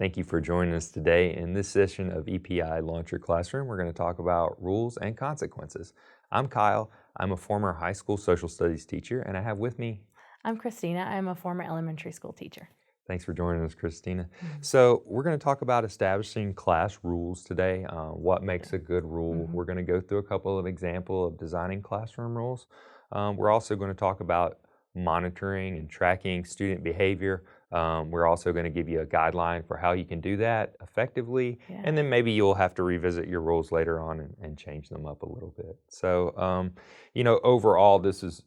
Thank you for joining us today. In this session of EPI Launch Your Classroom, we're going to talk about rules and consequences. I'm Kyle. I'm a former high school social studies teacher, and I have with me. I'm Christina. I'm a former elementary school teacher. Thanks for joining us, Christina. So we're going to talk about establishing class rules today. What makes a good rule? We're going to go through a couple of examples of designing classroom rules. We're also going to talk about monitoring and tracking student behavior. We're also going to give you a guideline for how you can do that effectively, and then maybe you'll have to revisit your rules later on and change them up a little bit. So, overall, this is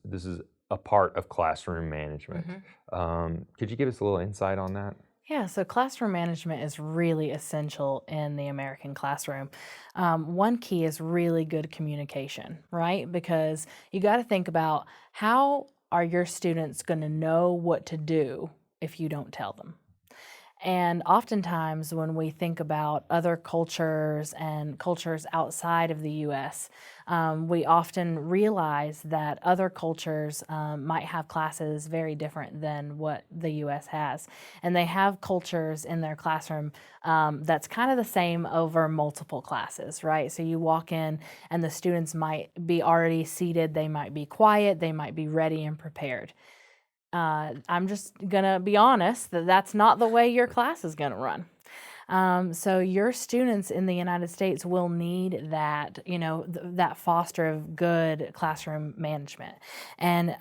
a part of classroom management. Could you give us a little insight on that? Yeah, so classroom management is really essential in the American classroom. One key is really good communication, right? Because you got to think about how are your students going to know what to do if you don't tell them? And oftentimes, when we think about other cultures and cultures outside of the US, we often realize that other cultures might have classes very different than what the US has. And they have cultures in their classroom that's kind of the same over multiple classes, right? So you walk in, and the students might be already seated, they might be quiet, they might be ready and prepared. I'm just gonna be honest that that's not the way your class is gonna run. So your students in the United States will need that, that foster of good classroom management, and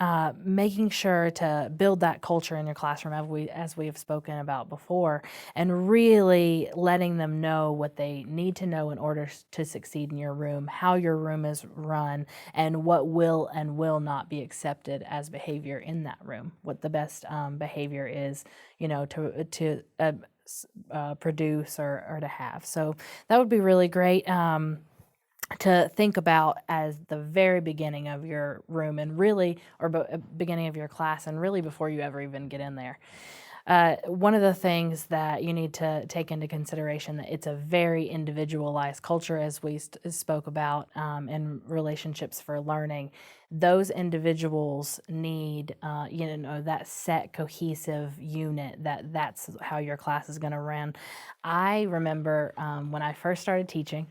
making sure to build that culture in your classroom, as we have spoken about before, and really letting them know what they need to know in order to succeed in your room, how your room is run, and what will and will not be accepted as behavior in that room. What the best behavior is, to produce or to have. So that would be really great to think about as the very beginning of your room, and really, or beginning of your class, and really before you ever even get in there. One of the things that you need to take into consideration, that it's a very individualized culture, as we spoke about in relationships for learning. Those individuals need, that set cohesive unit. That's how your class is going to run. I remember when I first started teaching.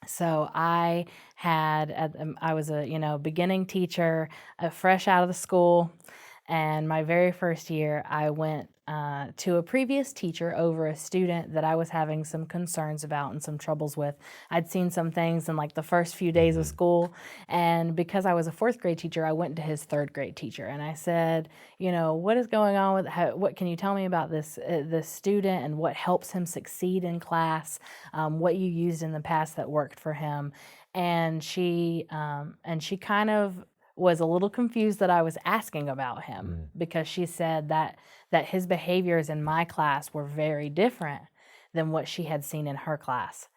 So I was a beginning teacher, fresh out of the school. And my very first year, I went to a previous teacher over a student that I was having some concerns about and some troubles with. I'd seen some things in like the first few days of school. And because I was a fourth grade teacher, I went to his third grade teacher. And I said, what is going on with, what can you tell me about this student, and what helps him succeed in class? What you used in the past that worked for him? And she kind of was a little confused that I was asking about him, because she said that his behaviors in my class were very different than what she had seen in her class.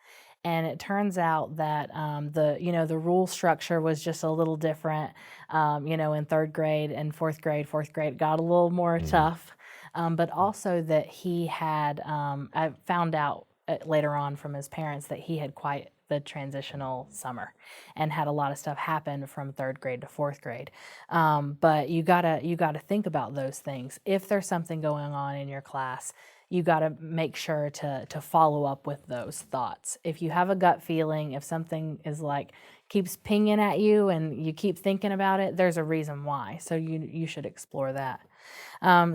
And it turns out that the rule structure was just a little different. In third grade and fourth grade got a little more tough, but also that he had, I found out later on from his parents, that he had quite the transitional summer and had a lot of stuff happen from third grade to fourth grade. But you gotta think about those things. If there's something going on in your class, you gotta make sure to follow up with those thoughts. If you have a gut feeling, if something is like keeps pinging at you and you keep thinking about it, there's a reason why. So you should explore that.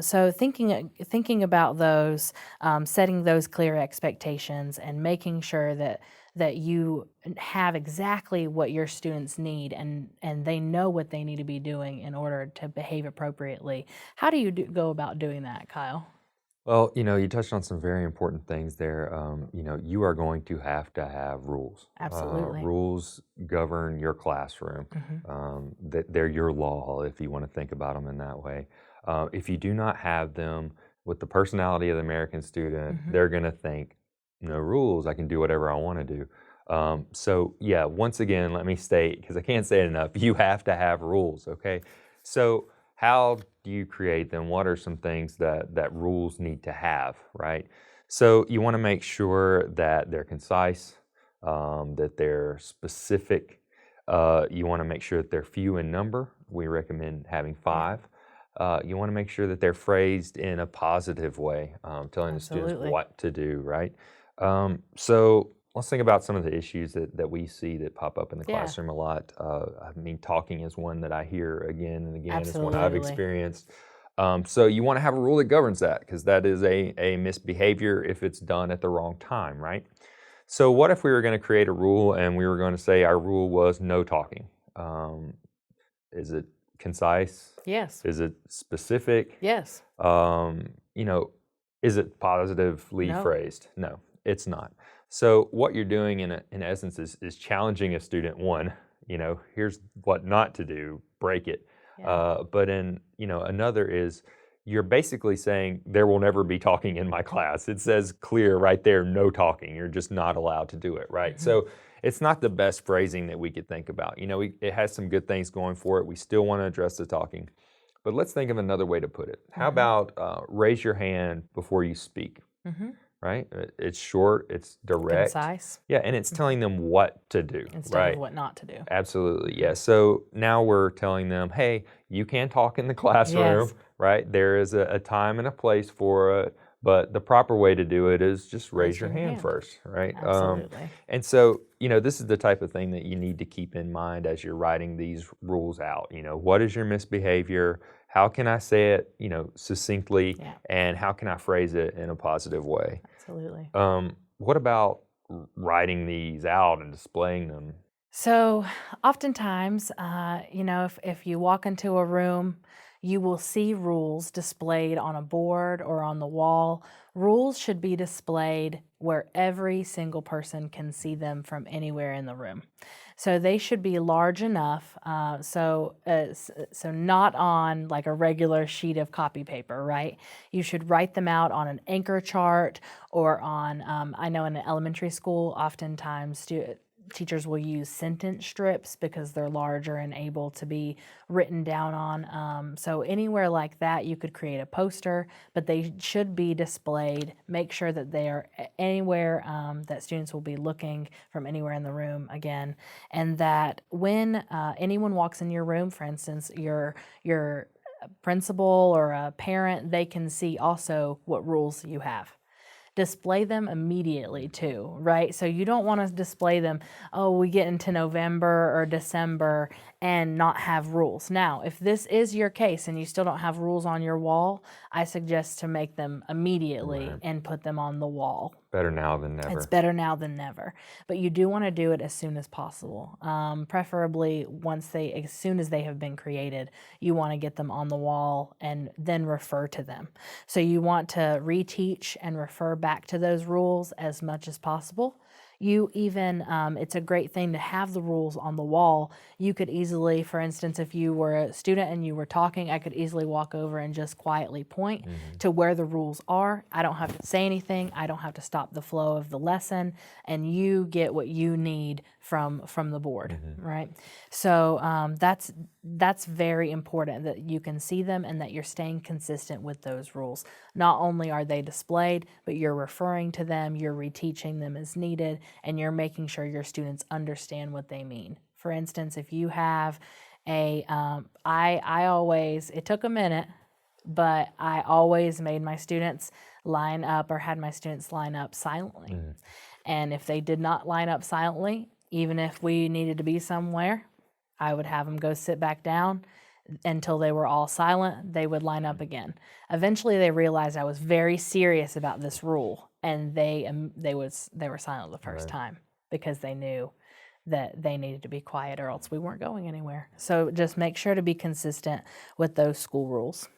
So thinking about those, setting those clear expectations, and making sure that you have exactly what your students need, and they know what they need to be doing in order to behave appropriately. How do you go about doing that, Kyle? Well, you touched on some very important things there. You are going to have rules. Absolutely. Rules govern your classroom. They're your law, if you want to think about them in that way. If you do not have them, with the personality of the American student, they're going to think, no rules, I can do whatever I want to do. So yeah, once again, let me state, because I can't say it enough, you have to have rules, okay? So how do you create them? What are some things that rules need to have, right? So you want to make sure that they're concise, that they're specific. You want to make sure that they're few in number. We recommend having 5. you want to make sure that they're phrased in a positive way, telling the students Absolutely. what to do, right? So let's think about some of the issues that we see that pop up in the Yeah, classroom a lot. Talking is one that I hear again and again. It's one I've absolutely. experienced. So you want to have a rule that governs that, because that is a misbehavior if it's done at the wrong time, right? So what if we were going to create a rule and we were going to say our rule was no talking? Is it concise? Yes. Is it specific? Yes. Um, you know, is it positively No. phrased? No, it's not. So what you're doing in essence is challenging a student. One, here's what not to do, break it. Yeah. But another is you're basically saying there will never be talking in my class. It says clear right there, no talking. You're just not allowed to do it, right? Mhm. So it's not the best phrasing that we could think about. It has some good things going for it. We still want to address the talking. But let's think of another way to put it. How Mhm. about raise your hand before you speak, Mhm. right? It's short, it's direct. Concise. Yeah, and it's Mhm. telling them what to do, Instead of right? what not to do. Absolutely, yeah. So now we're telling them, hey, you can talk in the classroom, Yes. right? There is a time and a place for it, but the proper way to do it is just raise your Raising your hand hand. first, right? Absolutely. And so, this is the type of thing that you need to keep in mind as you're writing these rules out. What is your misbehavior? How can I say it, succinctly, Yeah. and how can I phrase it in a positive way? Absolutely. What about writing these out and displaying them? So, oftentimes, if you walk into a room, you will see rules displayed on a board or on the wall. Rules should be displayed where every single person can see them from anywhere in the room. So they should be large enough, so not on like a regular sheet of copy paper, right? You should write them out on an anchor chart or on. I know in elementary school, oftentimes teachers will use sentence strips because they're larger and able to be written down on. So anywhere like that, you could create a poster, but they should be displayed. Make sure that they are anywhere that students will be looking from anywhere in the room again, and that when anyone walks in your room, for instance, your principal or a parent, they can see also what rules you have. Display them immediately too, right? So you don't want to display them, oh, we get into November or December and not have rules. Now, if this is your case and you still don't have rules on your wall, I suggest to make them immediately Right. and put them on the wall. Better now than It's never. better now than never, but you do want to do it as soon as possible. Preferably as soon as they have been created, you want to get them on the wall and then refer to them. So you want to reteach and refer back to those rules as much as possible. It's a great thing to have the rules on the wall. You could easily, for instance, if you were a student and you were talking, I could easily walk over and just quietly point to where the rules are. I don't have to say anything. I don't have to stop the flow of the lesson, and you get what you need from the board, right? So that's very important that you can see them and that you're staying consistent with those rules. Not only are they displayed, but you're referring to them, you're reteaching them as needed, and you're making sure your students understand what they mean. For instance, if you have I always, it took a minute, but I always made my students line up or had my students line up silently. And if they did not line up silently, even if we needed to be somewhere, I would have them go sit back down until they were all silent. They would line up again. Eventually, they realized I was very serious about this rule, and they were silent the first Right. time because they knew that they needed to be quiet or else we weren't going anywhere. So just make sure to be consistent with those school rules.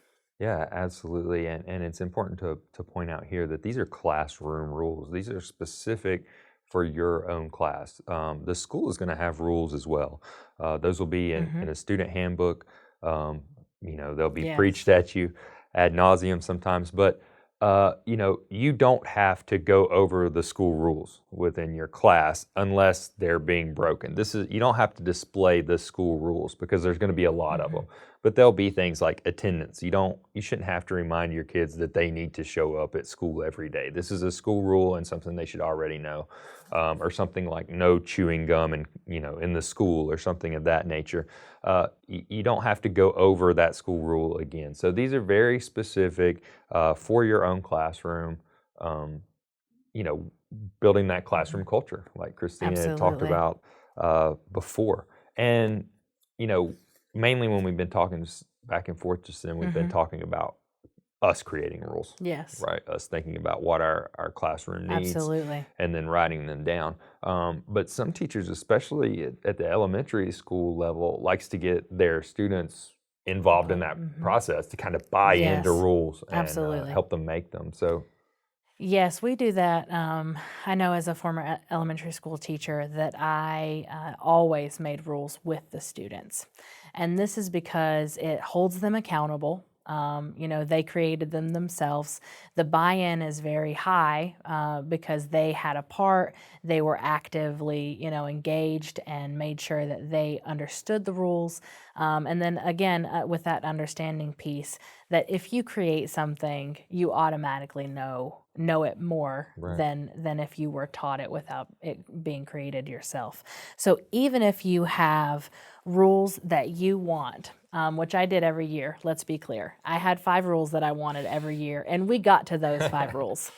Yeah, absolutely. And it's important to point out here that these are classroom rules. These are specific for your own class. The school is going to have rules as well. Those will be in a student handbook. They'll be preached Yes. at you ad nauseum sometimes, but you don't have to go over the school rules within your class unless they're being broken. You don't have to display the school rules because there's going to be a lot of them. But there'll be things like attendance. You shouldn't have to remind your kids that they need to show up at school every day. This is a school rule and something they should already know. Or something like no chewing gum in the school or something of that nature. You don't have to go over that school rule again. So these are very specific for your own classroom. Building that classroom culture, like Christina had talked Absolutely. about before. And mainly when we've been talking back and forth just then, we've been talking about us creating rules, Yes. right? Us thinking about what our classroom needs Absolutely. and then writing them down. But some teachers, especially at the elementary school level, likes to get their students involved in that process to kind of buy into Yes. rules and Absolutely. help them make them. So Yes, we do that. I know as a former elementary school teacher that I always made rules with the students. And this is because it holds them accountable. They created them themselves. The buy-in is very high because they had a part, they were actively, engaged and made sure that they understood the rules. And then again, with that understanding piece, that if you create something, you automatically know it more Right. than if you were taught it without it being created yourself. So even if you have rules that you want, which I did every year, let's be clear. I had 5 rules that I wanted every year, and we got to those 5 rules.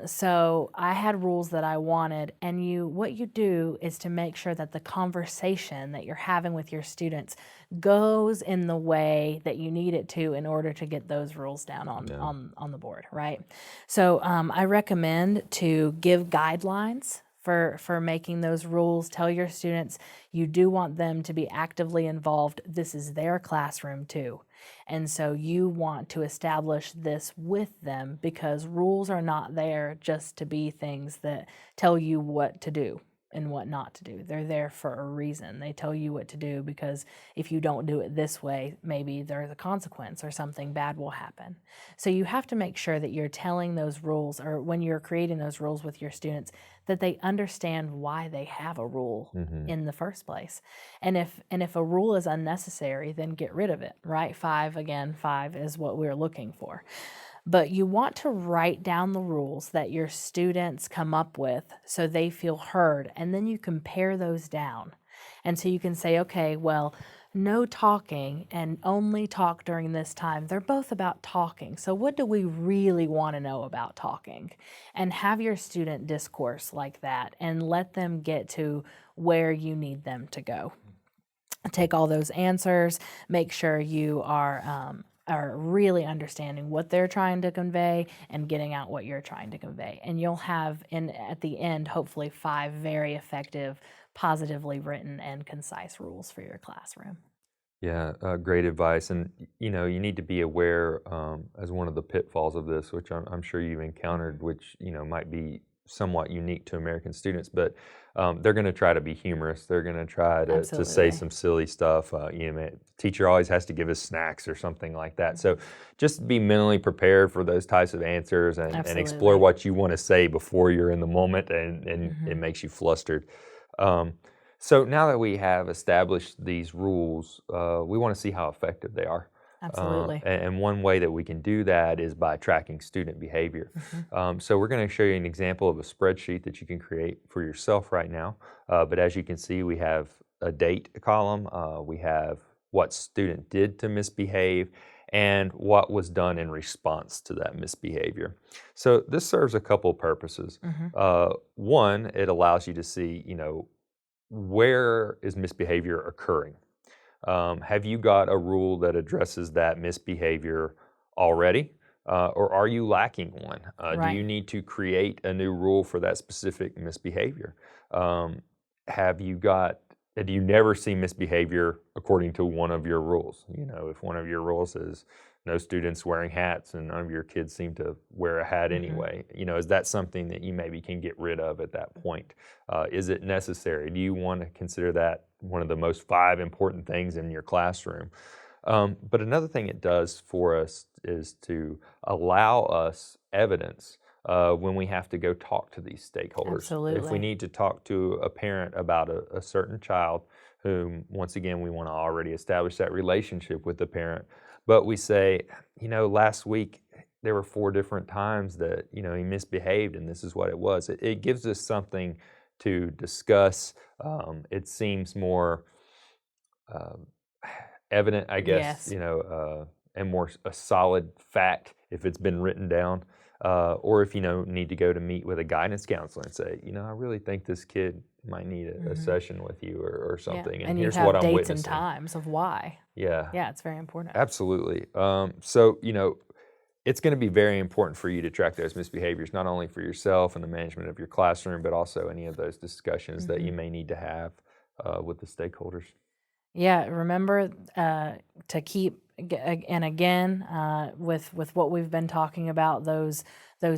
So I had rules that I wanted, and what you do is to make sure that the conversation that you're having with your students goes in the way that you need it to in order to get those rules down on the board, right? So I recommend to give guidelines for making those rules. Tell your students you do want them to be actively involved. This is their classroom too. And so you want to establish this with them because rules are not there just to be things that tell you what to do and what not to do. They're there for a reason. They tell you what to do because if you don't do it this way, maybe there's a consequence or something bad will happen. So you have to make sure that you're telling those rules, or when you're creating those rules with your students, that they understand why they have a rule in the first place. And if a rule is unnecessary, then get rid of it, right? 5 is what we're looking for. But you want to write down the rules that your students come up with so they feel heard, and then you compare those down. And so you can say, okay, well, no talking and only talk during this time. They're both about talking. So what do we really want to know about talking? And have your student discourse like that and let them get to where you need them to go. Take all those answers, make sure you are really understanding what they're trying to convey and getting out what you're trying to convey. And you'll have, at the end, hopefully 5 very effective, positively written and concise rules for your classroom. Yeah, great advice. And you need to be aware as one of the pitfalls of this, which I'm sure you've encountered, which might be somewhat unique to American students, but they're going to try to be humorous. They're going to try to say Absolutely. some silly stuff. Teacher always has to give us snacks or something like that. So just be mentally prepared for those types of answers and explore Absolutely. what you want to say before you're in the moment, and it makes you flustered. So now that we have established these rules, we want to see how effective they are. Absolutely. And one way that we can do that is by tracking student behavior. So we're going to show you an example of a spreadsheet that you can create for yourself right now. But as you can see, we have a date column. We have what student did to misbehave and what was done in response to that misbehavior. So this serves a couple purposes. One, it allows you to see, where is misbehavior occurring? Have you got a rule that addresses that misbehavior already? Or are you lacking one? Do Right. you need to create a new rule for that specific misbehavior? Do you never see misbehavior according to one of your rules? If one of your rules is no students wearing hats and none of your kids seem to wear a hat anyway, is that something that you maybe can get rid of at that point? Is it necessary? Do you want to consider that one of the most 5 important things in your classroom? But another thing it does for us is to allow us evidence when we have to go talk to these stakeholders. If we Absolutely. need to talk to a parent about a certain child, whom, once again, we want to already establish that relationship with the parent, but we say, last week there were 4 different times that, he misbehaved and this is what it was. It gives us something to discuss. It seems more um, evident, I guess, Yes. and more a solid fact if it's been written down, or if need to go to meet with a guidance counselor and say, I really think this kid might need a Hmm. session with you or Yeah. something, and And you here's what have I'm dates and witnessing. times of why. Yeah, Yeah, it's very important. absolutely. So it's going to be very important for you to track those misbehaviors, not only for yourself and the management of your classroom, but also any of those discussions that you Hmm. may need to have with the stakeholders. Yeah, remember to keep and again with what we've been talking about, those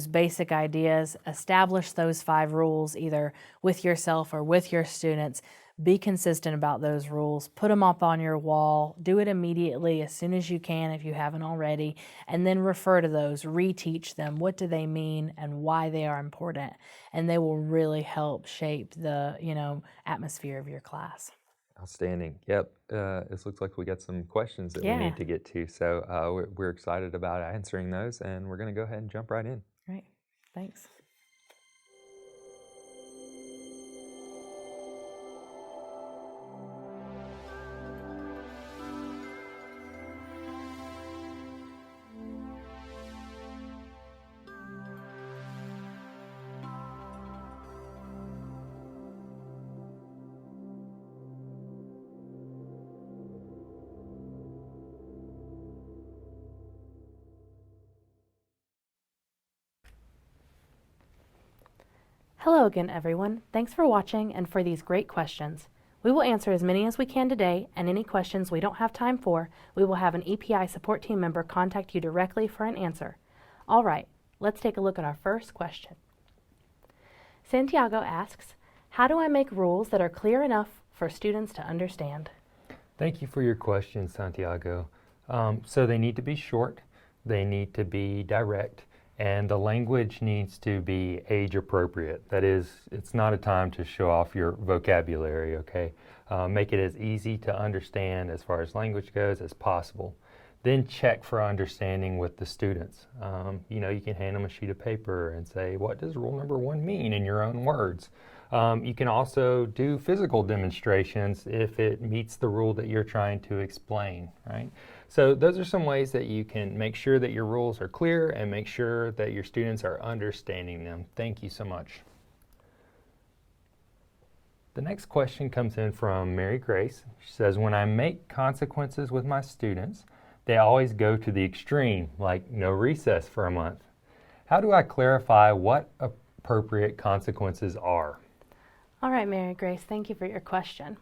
basic ideas. Establish those 5 rules either with yourself or with your students. Be consistent about those rules. Put them up on your wall. Do it immediately as soon as you can if you haven't already, and then refer to those. Reteach them. What do they mean and why they are important, and they will really help shape the atmosphere of your class. Outstanding. Yep. It looks like we got some questions that we Yeah. need to get to. So we're excited about answering those, and we're going to go ahead and jump right in. Right. Thanks. Hello again, everyone. Thanks for watching and for these great questions. We will answer as many as we can today, and any questions we don't have time for, we will have an EPI support team member contact you directly for an answer. All right, let's take a look at our first question. Santiago asks, how do I make rules that are clear enough for students to understand? Thank you for your question, Santiago. So they need to be short, they need to be direct, and the language needs to be age appropriate. That is, it's not a time to show off your vocabulary, okay? Make it as easy to understand as far as language goes as possible. Then check for understanding with the students. You can hand them a sheet of paper and say, what does rule number 1 mean in your own words? You can also do physical demonstrations if it meets the rule that you're trying to explain, right? So those are some ways that you can make sure that your rules are clear and make sure that your students are understanding them. Thank you so much. The next question comes in from Mary Grace. She says, when I make consequences with my students, they always go to the extreme, like no recess for a month. How do I clarify what appropriate consequences are? All right, Mary Grace, thank you for your question.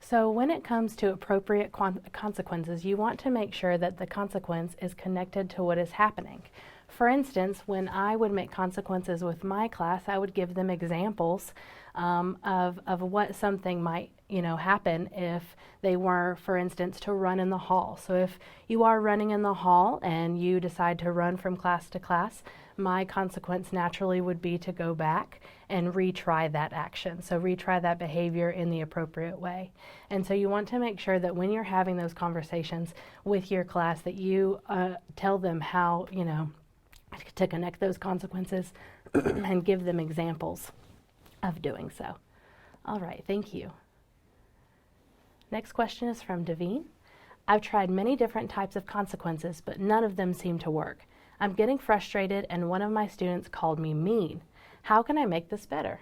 So when it comes to appropriate consequences, you want to make sure that the consequence is connected to what is happening. For instance, when I would make consequences with my class, I would give them examples of what something might happen if they were, for instance, to run in the hall. So if you are running in the hall and you decide to run from class to class, my consequence naturally would be to go back and retry that action. So retry that behavior in the appropriate way. And so you want to make sure that when you're having those conversations with your class that you tell them how, to connect those consequences and give them examples of doing so. All right, thank you. Next question is from Davine. I've tried many different types of consequences, but none of them seem to work. I'm getting frustrated and one of my students called me mean. How can I make this better?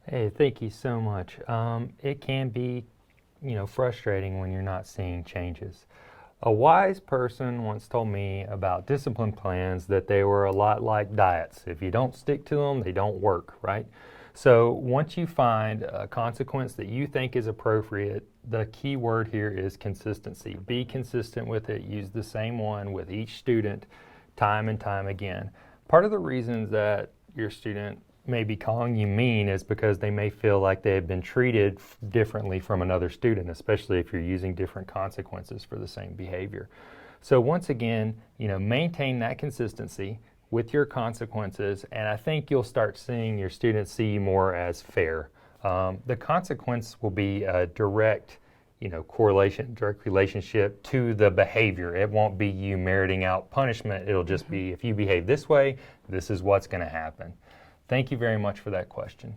Hey, thank you so much. It can be, frustrating when you're not seeing changes. A wise person once told me about discipline plans that they were a lot like diets. If you don't stick to them, they don't work, right? So once you find a consequence that you think is appropriate, the key word here is consistency. Be consistent with it. Use the same one with each student time and time again. Part of the reasons that your student may be calling you mean is because they may feel like they have been treated differently from another student, especially if you're using different consequences for the same behavior. So once again, maintain that consistency. with your consequences, and I think you'll start seeing your students see you more as fair. The consequence will be a direct, direct relationship to the behavior. It won't be you meriting out punishment. It'll just be, if you behave this way, this is what's going to happen. Thank you very much for that question.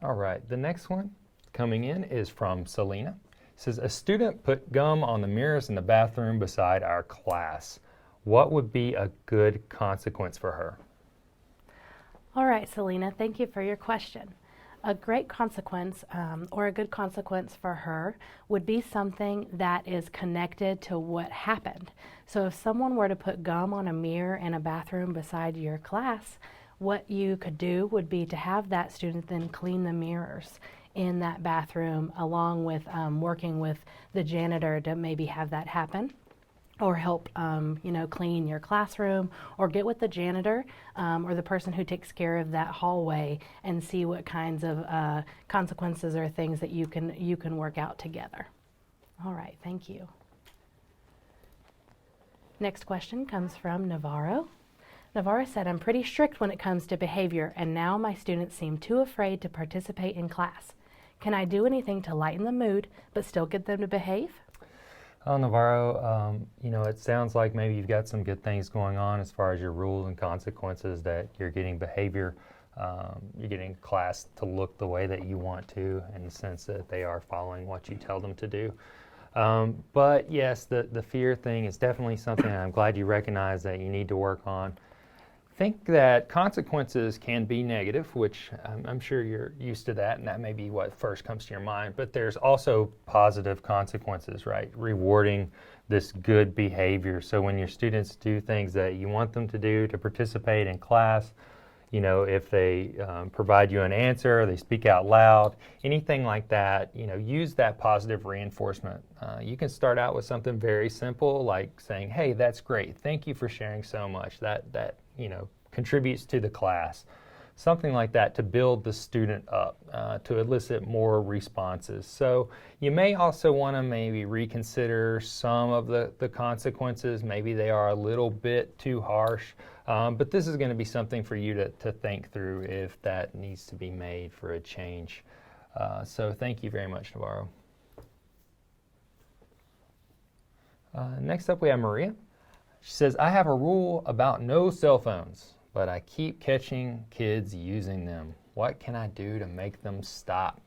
All right, the next one coming in is from Selena. It says, a student put gum on the mirrors in the bathroom beside our class. What would be a good consequence for her? All right, Selena, thank you for your question. A great consequence, or a good consequence for her, would be something that is connected to what happened. So if someone were to put gum on a mirror in a bathroom beside your class, what you could do would be to have that student then clean the mirrors in that bathroom, along with working with the janitor to maybe have that happen, or help clean your classroom, or get with the janitor or the person who takes care of that hallway and see what kinds of consequences or things that you can work out together. All right, thank you. Next question comes from Navarro. Navarro said, I'm pretty strict when it comes to behavior, and now my students seem too afraid to participate in class. Can I do anything to lighten the mood but still get them to behave? Oh, Navarro, it sounds like maybe you've got some good things going on as far as your rules and consequences, that you're getting behavior, you're getting class to look the way that you want to, in the sense that they are following what you tell them to do. But yes, the fear thing is definitely something I'm glad you recognize that you need to work on. Think that consequences can be negative, which I'm sure you're used to that, and that may be what first comes to your mind, but there's also positive consequences, right? Rewarding this good behavior. So when your students do things that you want them to do to participate in class, if they provide you an answer, they speak out loud, anything like that, use that positive reinforcement. You can start out with something very simple, like saying, hey, that's great. Thank you for sharing so much. That contributes to the class. Something like that to build the student up, to elicit more responses. So you may also want to maybe reconsider some of the consequences. Maybe they are a little bit too harsh, but this is going to be something for you to think through if that needs to be made for a change. So thank you very much, Navarro. Next up we have Maria. She says, I have a rule about no cell phones, but I keep catching kids using them. What can I do to make them stop?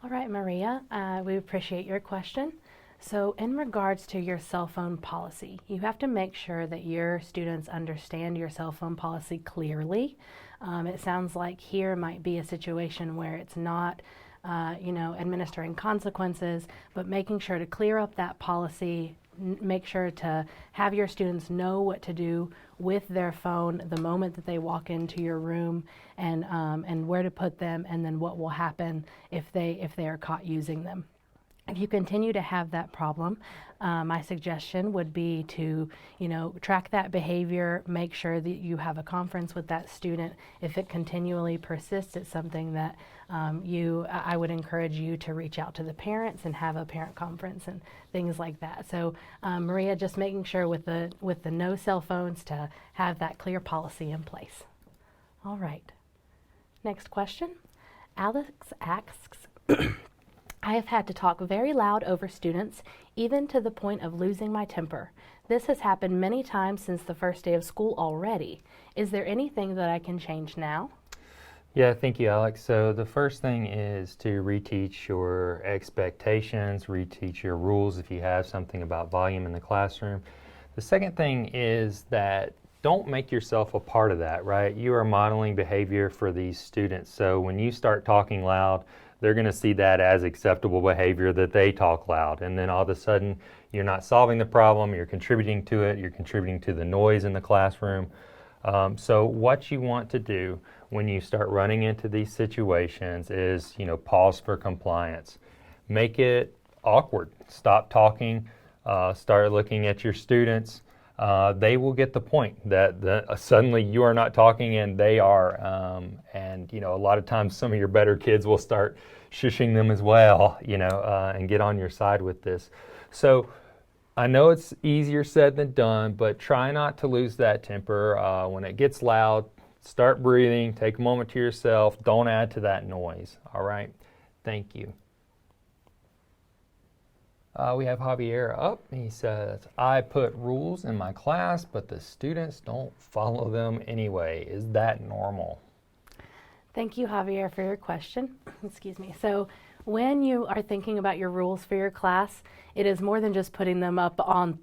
All right, Maria, we appreciate your question. So in regards to your cell phone policy, you have to make sure that your students understand your cell phone policy clearly. It sounds like here might be a situation where it's not administering consequences, but making sure to clear up that policy, make sure to have your students know what to do with their phone the moment that they walk into your room, and where to put them, and then what will happen if they are caught using them. If you continue to have that problem, my suggestion would be to, track that behavior, make sure that you have a conference with that student. If it continually persists, it's something that I would encourage you to reach out to the parents and have a parent conference and things like that. So Maria, just making sure with the no cell phones to have that clear policy in place. All right. Next question. Alex asks, I have had to talk very loud over students, even to the point of losing my temper. This has happened many times since the first day of school already. Is there anything that I can change now? Yeah, thank you, Alex. So the first thing is to reteach your expectations, reteach your rules if you have something about volume in the classroom. The second thing is that don't make yourself a part of that, right? You are modeling behavior for these students. So when you start talking loud, they're going to see that as acceptable behavior, that they talk loud. And then all of a sudden, you're not solving the problem, you're contributing to it, you're contributing to the noise in the classroom. So what you want to do when you start running into these situations is, pause for compliance. Make it awkward. Stop talking, start looking at your students. They will get the point that suddenly you are not talking and they are. And a lot of times some of your better kids will start shushing them as well, and get on your side with this. So I know it's easier said than done, but try not to lose that temper. When it gets loud, start breathing, take a moment to yourself. Don't add to that noise, all right? Thank you. We have Javier up. He says, I put rules in my class, but the students don't follow them anyway. Is that normal? Thank you, Javier, for your question. Excuse me. So when you are thinking about your rules for your class, it is more than just putting them up on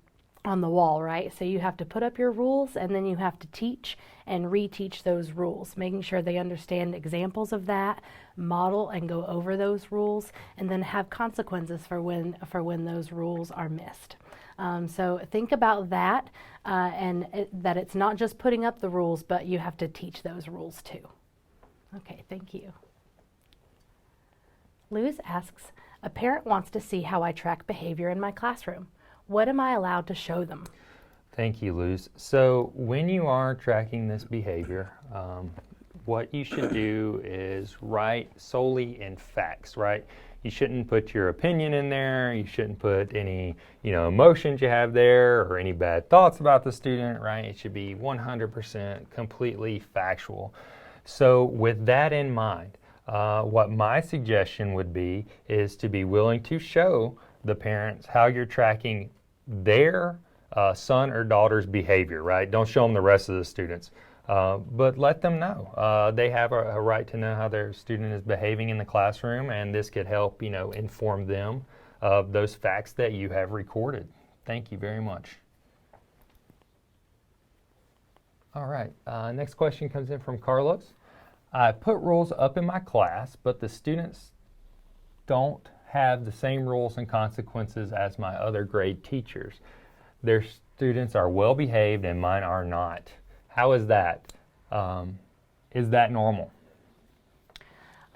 the wall, right? So you have to put up your rules, and then you have to teach and reteach those rules, making sure they understand examples of that, model and go over those rules, and then have consequences for when those rules are missed. So think about that, that it's not just putting up the rules, but you have to teach those rules too. Okay, thank you. Luz asks, a parent wants to see how I track behavior in my classroom. What am I allowed to show them? Thank you, Luz. So when you are tracking this behavior, what you should do is write solely in facts, right? You shouldn't put your opinion in there. You shouldn't put any, emotions you have there or any bad thoughts about the student, right? It should be 100% completely factual. So with that in mind, what my suggestion would be is to be willing to show the parents how you're tracking their son or daughter's behavior, right? Don't show them the rest of the students, but let them know. They have a right to know how their student is behaving in the classroom, and this could help, inform them of those facts that you have recorded. Thank you very much. All right, next question comes in from Carlos. I put rules up in my class, but the students don't have the same rules and consequences as my other grade teachers. Their students are well behaved and mine are not. How is that? Is that normal?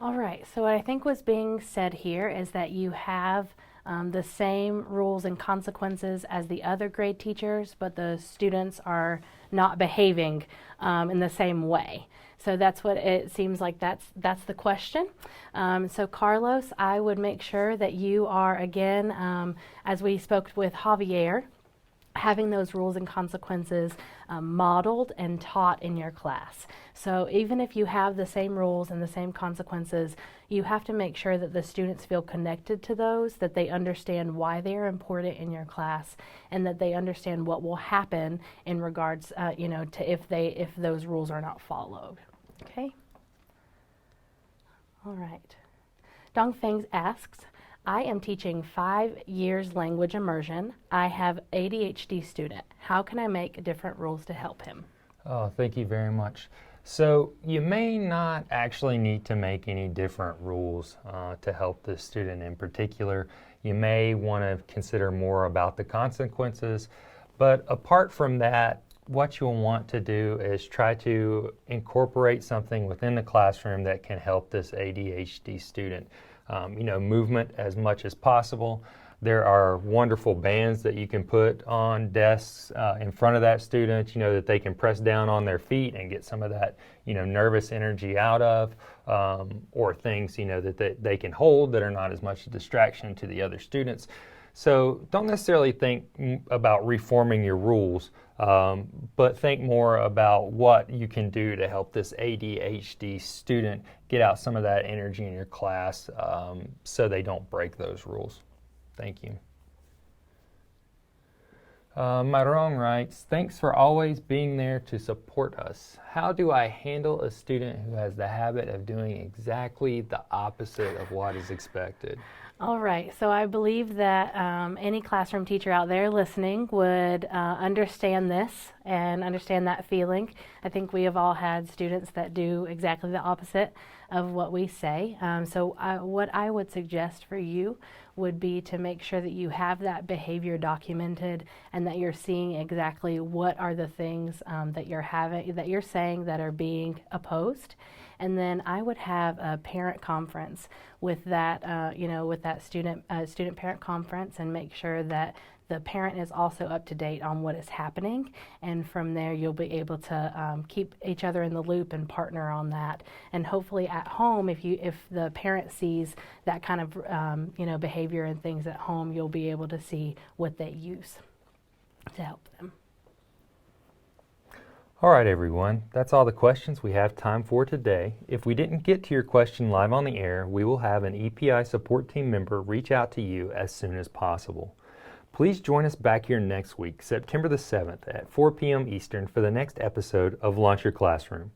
All right, so what I think was being said here is that you have the same rules and consequences as the other grade teachers, but the students are not behaving in the same way. So that's what it seems like, that's the question. So Carlos, I would make sure that you are, again, as we spoke with Javier, having those rules and consequences modeled and taught in your class. So even if you have the same rules and the same consequences, you have to make sure that the students feel connected to those, that they understand why they are important in your class, and that they understand what will happen in regards, to if those rules are not followed. Okay. All right. Dongfeng asks, I am teaching 5 years language immersion. I have ADHD student. How can I make different rules to help him? Oh, thank you very much. So you may not actually need to make any different rules to help this student in particular. You may want to consider more about the consequences, but apart from that, what you'll want to do is try to incorporate something within the classroom that can help this ADHD student. Movement as much as possible. There are wonderful bands that you can put on desks in front of that student, that they can press down on their feet and get some of that, nervous energy out of, or things, that they can hold that are not as much a distraction to the other students. So don't necessarily think about reforming your rules, but think more about what you can do to help this ADHD student get out some of that energy in your class so they don't break those rules. Thank you. Marong writes, thanks for always being there to support us. How do I handle a student who has the habit of doing exactly the opposite of what is expected? All right, so I believe that any classroom teacher out there listening would understand this and understand that feeling. I think we have all had students that do exactly the opposite of what we say. What I would suggest for you would be to make sure that you have that behavior documented and that you're seeing exactly what are the things that you're saying that are being opposed. And then I would have a parent conference with that, with that student parent conference, and make sure that the parent is also up to date on what is happening. And from there, you'll be able to keep each other in the loop and partner on that. And hopefully at home, if the parent sees that kind of behavior and things at home, you'll be able to see what they use to help them. All right, everyone, that's all the questions we have time for today. If we didn't get to your question live on the air, we will have an EPI support team member reach out to you as soon as possible. Please join us back here next week, September the 7th at 4 p.m. Eastern for the next episode of Launch Your Classroom.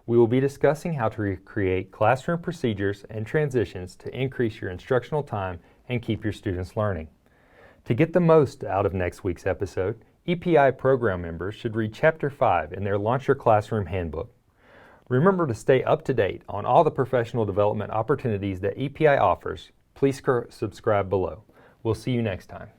We will be discussing how to recreate classroom procedures and transitions to increase your instructional time and keep your students learning. To get the most out of next week's episode, EPI program members should read Chapter 5 in their Launch Your Classroom Handbook. Remember to stay up to date on all the professional development opportunities that EPI offers. Please subscribe below. We'll see you next time.